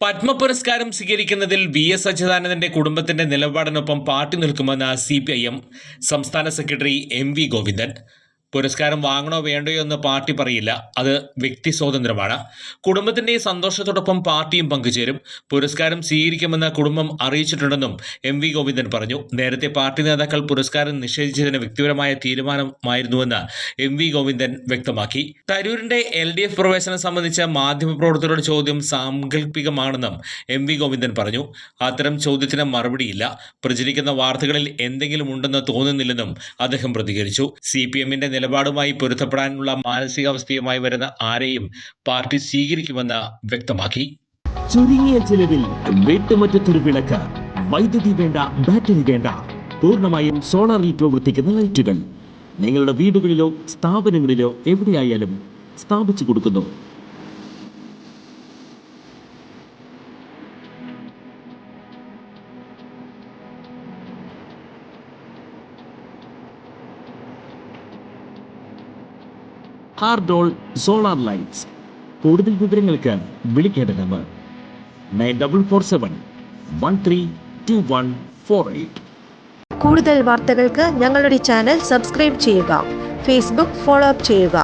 പത്മ പുരസ്കാരം സ്വീകരിക്കുന്നതിൽ വി.എസ്. അച്യുതാനന്ദന്റെ കുടുംബത്തിന്റെ നിലപാടിനൊപ്പം പാർട്ടി നിൽക്കുമെന്ന് CPIM സംസ്ഥാന സെക്രട്ടറി M.V. ഗോവിന്ദൻ. പുരസ്കാരം വാങ്ങണോ വേണ്ടയോ എന്ന് പാർട്ടി പറയില്ല, അത് വ്യക്തി സ്വാതന്ത്ര്യമാണ്. കുടുംബത്തിന്റെ സന്തോഷത്തോടൊപ്പം പാർട്ടിയും പങ്കുചേരും. പുരസ്കാരം സ്വീകരിക്കുമെന്ന് കുടുംബം അറിയിച്ചിട്ടുണ്ടെന്നും M.V. ഗോവിന്ദൻ പറഞ്ഞു. നേരത്തെ പാർട്ടി നേതാക്കൾ പുരസ്കാരം നിഷേധിച്ചതിന് വ്യക്തിപരമായ തീരുമാനമായിരുന്നുവെന്ന് M.V. ഗോവിന്ദൻ വ്യക്തമാക്കി. തരൂരിന്റെ LDF പ്രവേശനം സംബന്ധിച്ച മാധ്യമപ്രവർത്തകരുടെ ചോദ്യം സാങ്കല്പികമാണെന്നും M.V. ഗോവിന്ദൻ പറഞ്ഞു. അത്തരം ചോദ്യത്തിന് മറുപടിയില്ല. പ്രചരിക്കുന്ന വാർത്തകളിൽ എന്തെങ്കിലും ഉണ്ടെന്ന് തോന്നുന്നില്ലെന്നും അദ്ദേഹം പ്രതികരിച്ചു. CPMന്റെ നിലപാടുമായി പൊരുത്തപ്പെടാനുള്ള മാനസികാവസ്ഥയുമായി വരുന്ന ആരെയും പാർട്ടി സ്വീകരിക്കുമെന്ന് വ്യക്തമാക്കി. ചുരുങ്ങിയ ചിലവിൽ വീട്ടുമുറ്റത്തൊരു വിളക്ക്, വൈദ്യുതി വേണ്ട, ബാറ്ററി വേണ്ട, പൂർണ്ണമായും സോളാറിൽ പ്രവർത്തിക്കുന്ന ലൈറ്റുകൾ നിങ്ങളുടെ വീടുകളിലോ സ്ഥാപനങ്ങളിലോ എവിടെയായാലും സ്ഥാപിച്ചു കൊടുക്കുന്നു. ഹാർഡോൾ സോളാർ ലൈറ്റ്സ്. കൂടുതൽ വിവരങ്ങൾക്ക് വിളിക്കേണ്ട നമ്പർ 9447132148. കൂടുതൽ വാർത്തകൾക്ക് ഞങ്ങളുടെ ചാനൽ സബ്സ്ക്രൈബ് ചെയ്യുക. ഫേസ്ബുക്ക് ഫോളോ അപ്പ് ചെയ്യുക.